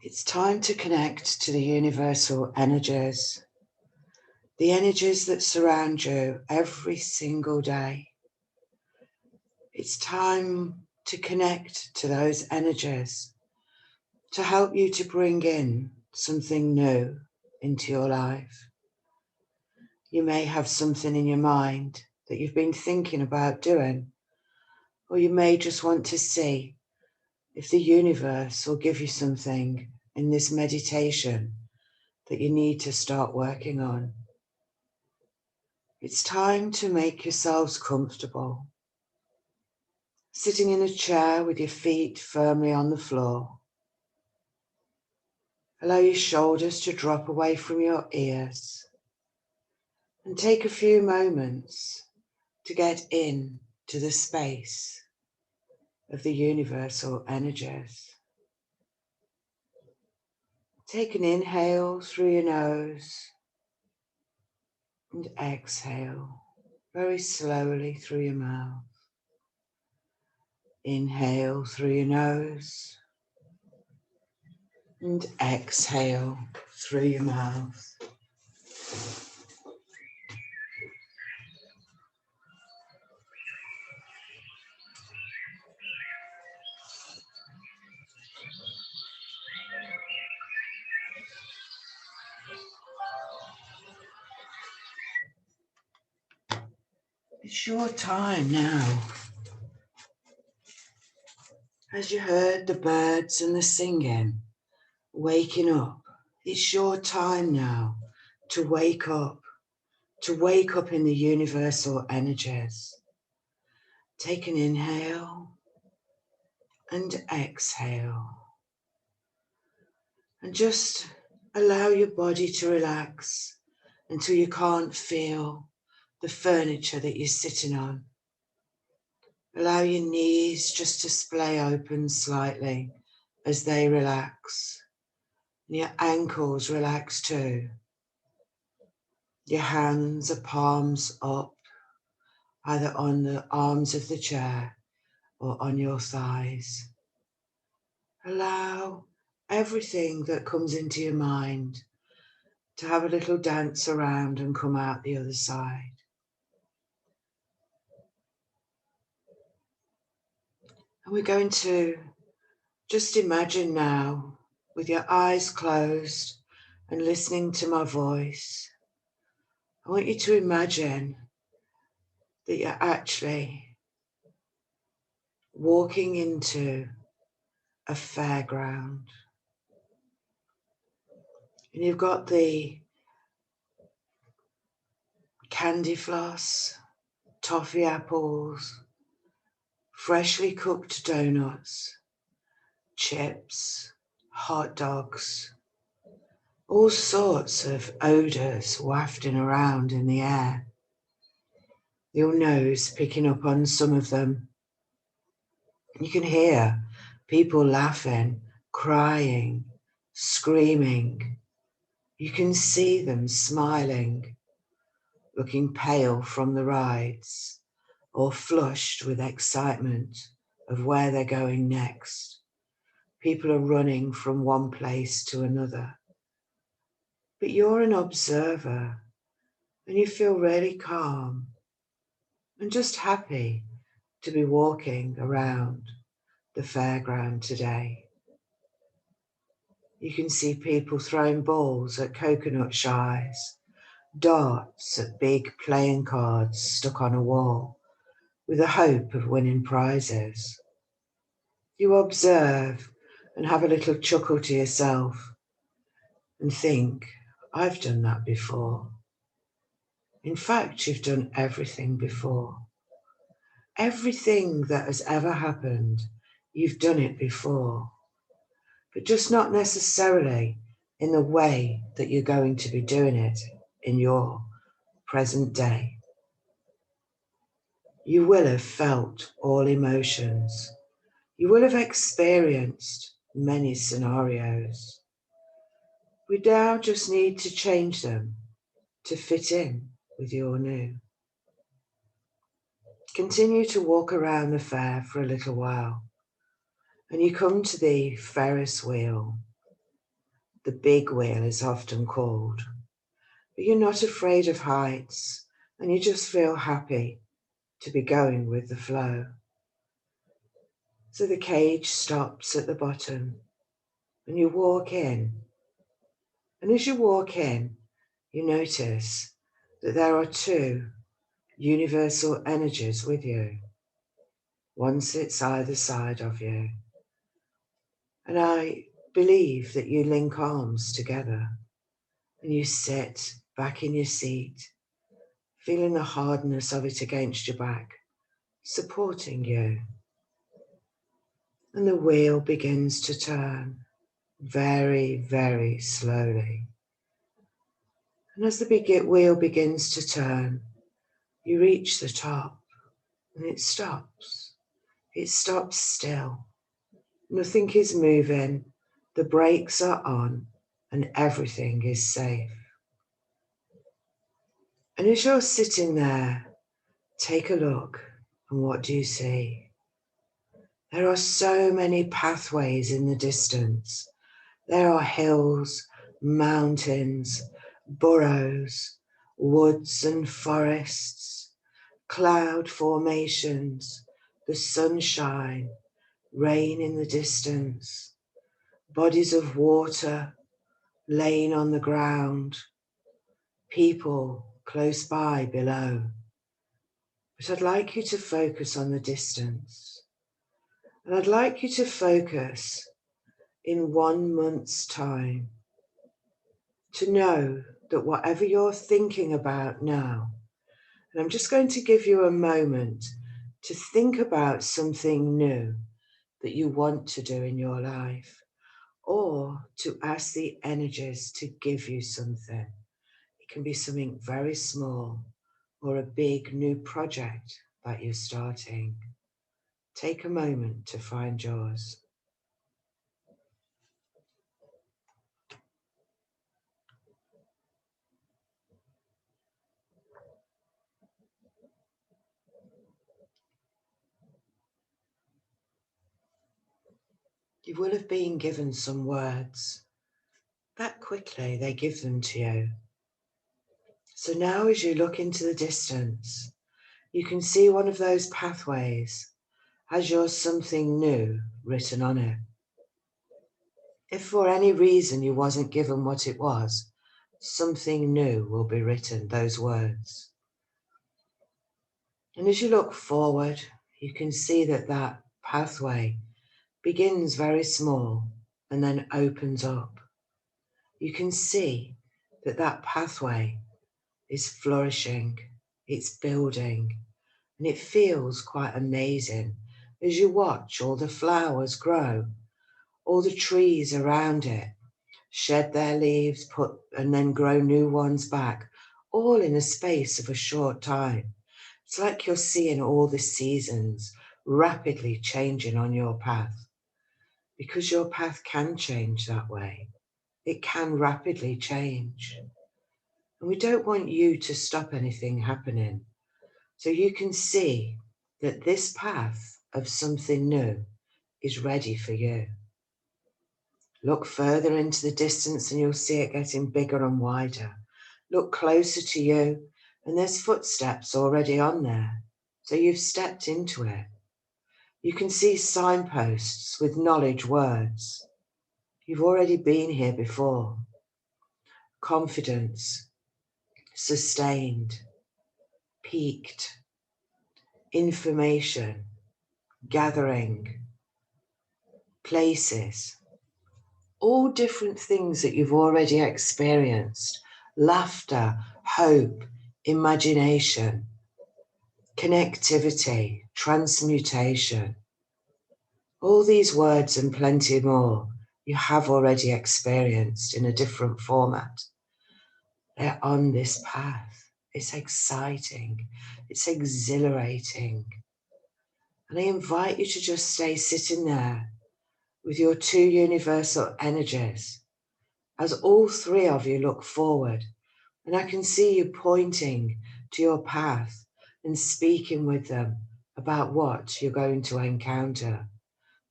It's time to connect to the universal energies, the energies that surround you every single day. It's time to connect to those energies to help you to bring in something new into your life. You may have something in your mind that you've been thinking about doing, or you may just want to see if the universe will give you something in this meditation that you need to start working on. It's time to make yourselves comfortable. Sitting in a chair with your feet firmly on the floor. Allow your shoulders to drop away from your ears. And take a few moments to get in to the space of the universal energies. Take an inhale through your nose and exhale very slowly through your mouth. Inhale through your nose and exhale through your mouth. It's your time now. As you heard the birds and the singing, waking up, it's your time now to wake up in the universal energies. Take an inhale and exhale. And just allow your body to relax until you can't feel the furniture that you're sitting on. Allow your knees just to splay open slightly as they relax. And your ankles relax too. Your hands are palms up, either on the arms of the chair or on your thighs. Allow everything that comes into your mind to have a little dance around and come out the other side. And we're going to just imagine now, with your eyes closed and listening to my voice, I want you to imagine that you're actually walking into a fairground. And you've got the candy floss, toffee apples, freshly cooked donuts, chips, hot dogs, all sorts of odours wafting around in the air. Your nose picking up on some of them. You can hear people laughing, crying, screaming. You can see them smiling, looking pale from the rides, or flushed with excitement of where they're going next. People are running from one place to another. But you're an observer, and you feel really calm and just happy to be walking around the fairground today. You can see people throwing balls at coconut shies, darts at big playing cards stuck on a wall, with the hope of winning prizes. You observe and have a little chuckle to yourself and think, I've done that before. In fact, you've done everything before. Everything that has ever happened, you've done it before, but just not necessarily in the way that you're going to be doing it in your present day. You will have felt all emotions. You will have experienced many scenarios. We now just need to change them to fit in with your new. Continue to walk around the fair for a little while, and you come to the Ferris wheel. The big wheel is often called. But you're not afraid of heights, and you just feel happy to be going with the flow. So the cage stops at the bottom, and you walk in. And as you walk in, you notice that there are two universal energies with you. One sits either side of you. And I believe that you link arms together and you sit back in your seat, feeling the hardness of it against your back, supporting you. And the wheel begins to turn very, very slowly. And as the wheel begins to turn, you reach the top and it stops. It stops still. Nothing is moving. The brakes are on and everything is safe. And as you're sitting there, take a look, and what do you see? There are so many pathways in the distance. There are hills, mountains, burrows, woods and forests, cloud formations, the sunshine, rain in the distance, bodies of water laying on the ground, people close by below. But I'd like you to focus on the distance. And I'd like you to focus in 1 month's time to know that whatever you're thinking about now, and I'm just going to give you a moment to think about something new that you want to do in your life, or to ask the energies to give you something. It can be something very small or a big new project that you're starting. Take a moment to find yours. You will have been given some words. That quickly they give them to you. So now as you look into the distance, you can see one of those pathways has your something new written on it. If for any reason you wasn't given what it was, something new will be written, those words. And as you look forward, you can see that that pathway begins very small and then opens up. You can see that that pathway is flourishing, it's building, and it feels quite amazing as you watch all the flowers grow, all the trees around it shed their leaves, and then grow new ones back, all in a space of a short time. It's like you're seeing all the seasons rapidly changing on your path, because your path can change that way. It can rapidly change. And we don't want you to stop anything happening. So you can see that this path of something new is ready for you. Look further into the distance and you'll see it getting bigger and wider. Look closer to you and there's footsteps already on there. So you've stepped into it. You can see signposts with knowledge words. You've already been here before. Confidence, sustained, peaked, information, gathering, places, all different things that you've already experienced. Laughter, hope, imagination, connectivity, transmutation. All these words and plenty more you have already experienced in a different format. They're on this path. It's exciting. It's exhilarating. And I invite you to just stay sitting there with your two universal energies as all three of you look forward. And I can see you pointing to your path and speaking with them about what you're going to encounter.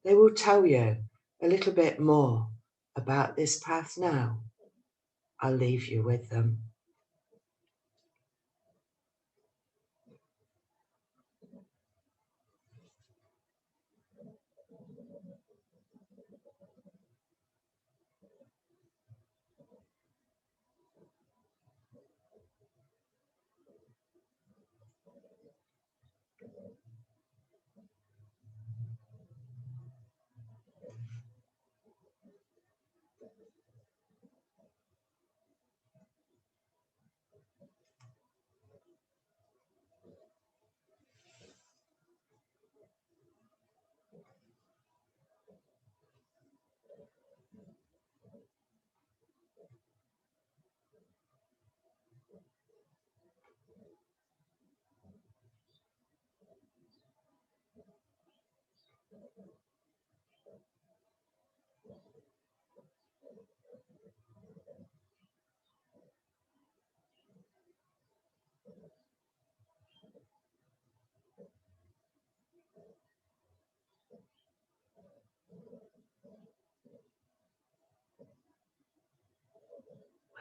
They will tell you a little bit more about this path now, I'll leave you with them.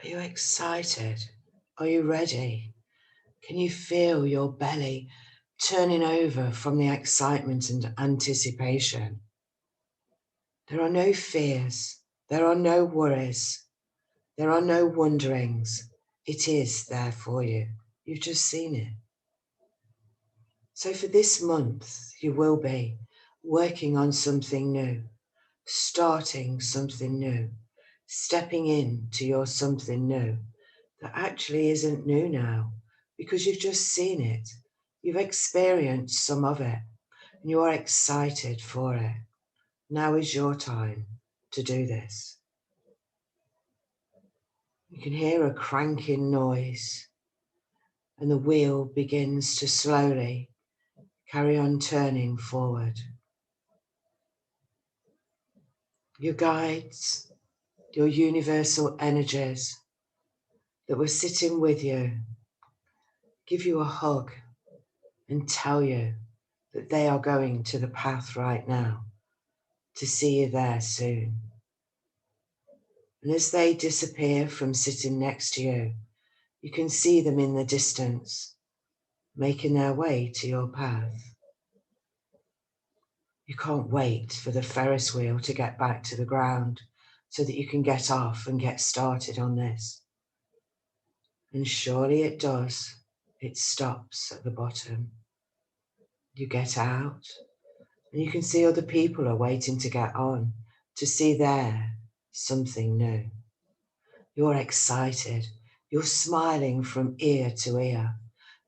Are you excited? Are you ready? Can you feel your belly turning over from the excitement and anticipation? There are no fears. There are no worries. There are no wonderings. It is there for you. You've just seen it. So for this month, you will be working on something new, starting something new, stepping into your something new that actually isn't new now because you've just seen it. You've experienced some of it and you are excited for it. Now is your time to do this. You can hear a cranking noise and the wheel begins to slowly carry on turning forward. Your guides, your universal energies that were sitting with you, give you a hug and tell you that they are going to the path right now to see you there soon. And as they disappear from sitting next to you, you can see them in the distance, making their way to your path. You can't wait for the Ferris wheel to get back to the ground so that you can get off and get started on this. And surely it does. It stops at the bottom. You get out and you can see other people are waiting to get on to see their something new. You're excited. You're smiling from ear to ear.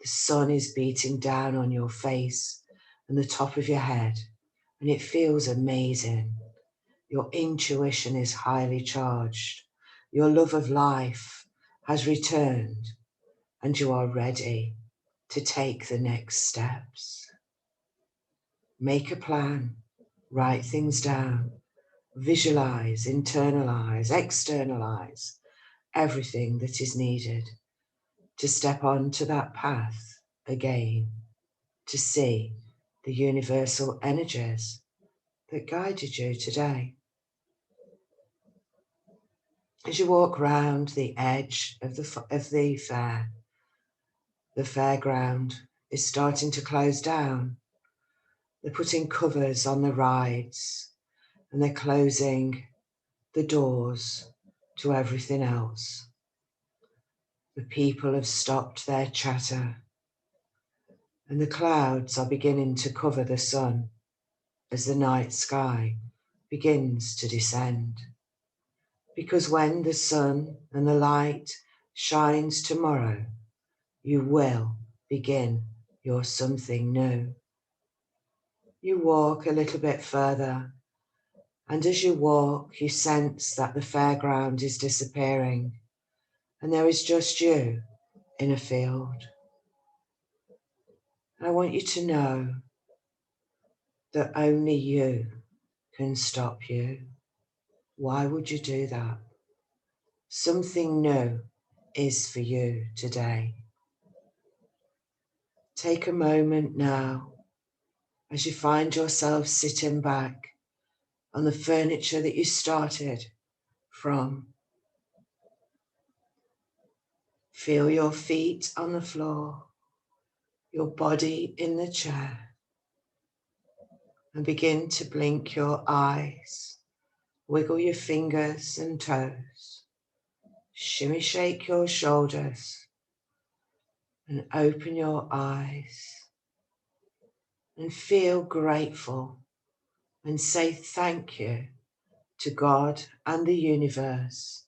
The sun is beating down on your face and the top of your head, and it feels amazing. Your intuition is highly charged. Your love of life has returned, and you are ready to take the next steps. Make a plan, write things down, visualize, internalize, externalize everything that is needed to step onto that path again, to see the universal energies that guided you today. As you walk round the edge of the fair, the fairground is starting to close down. They're putting covers on the rides and they're closing the doors to everything else. The people have stopped their chatter and the clouds are beginning to cover the sun as the night sky begins to descend. Because when the sun and the light shines tomorrow, you will begin your something new. You walk a little bit further, and as you walk, you sense that the fairground is disappearing, and there is just you in a field. And I want you to know that only you can stop you. Why would you do that? Something new is for you today. Take a moment now as you find yourself sitting back on the furniture that you started from. Feel your feet on the floor, your body in the chair, and begin to blink your eyes, wiggle your fingers and toes, shimmy shake your shoulders, and open your eyes, and feel grateful and say thank you to God and the universe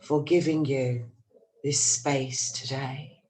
for giving you this space today.